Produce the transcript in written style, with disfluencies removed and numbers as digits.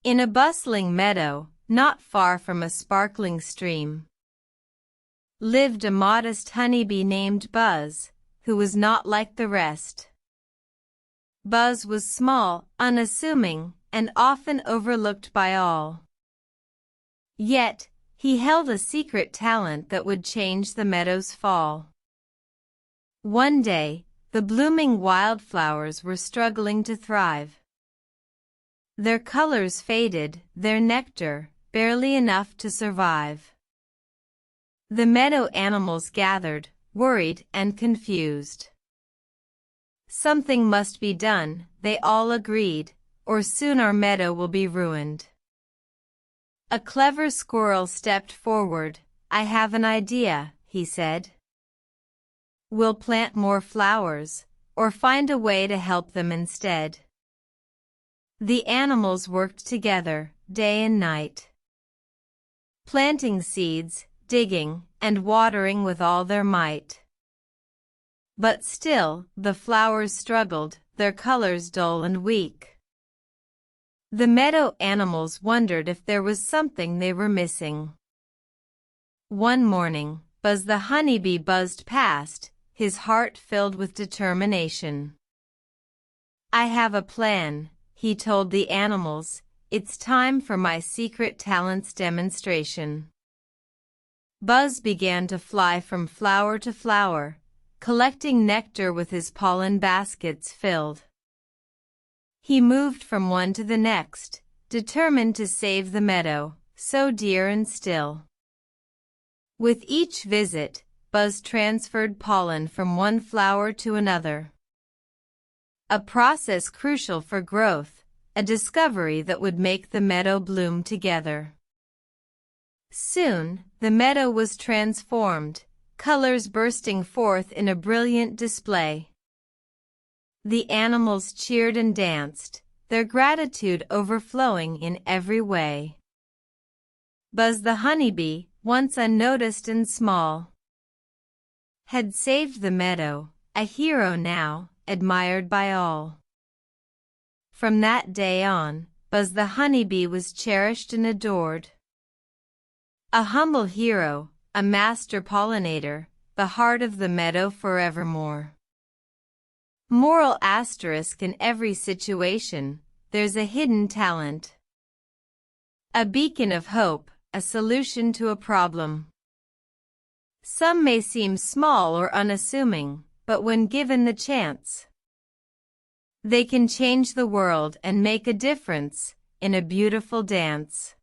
In a bustling meadow, not far from a sparkling stream, lived a modest honeybee named Buzz, who was not like the rest. Buzz was small, unassuming, and often overlooked by all. Yet, he held a secret talent that would change the meadow's fall. One day, the blooming wildflowers were struggling to thrive. Their colors faded, their nectar, barely enough to survive. The meadow animals gathered, worried and confused. Something must be done, they all agreed, or soon our meadow will be ruined. A clever squirrel stepped forward. "I have an idea," he said. "We'll plant more flowers, or find a way to help them instead." The animals worked together, day and night, planting seeds, digging, and watering with all their might. But still, the flowers struggled, their colors dull and weak. The meadow animals wondered if there was something they were missing. One morning, Buzz the honeybee buzzed past, his heart filled with determination. "I have a plan," he told the animals. "It's time for my secret talents demonstration." Buzz began to fly from flower to flower, collecting nectar with his pollen baskets filled. He moved from one to the next, determined to save the meadow, so dear and still. With each visit, Buzz transferred pollen from one flower to another. A process crucial for growth, a discovery that would make the meadow bloom together. Soon, the meadow was transformed, colors bursting forth in a brilliant display. The animals cheered and danced, their gratitude overflowing in every way. Buzz the honeybee, once unnoticed and small, had saved the meadow, a hero now, admired by all. From that day on, Buzz the honeybee was cherished and adored. A humble hero, a master pollinator, the heart of the meadow forevermore. Moral asterisk: in every situation, there's a hidden talent. A beacon of hope, a solution to a problem. Some may seem small or unassuming, but when given the chance, they can change the world and make a difference in a beautiful dance.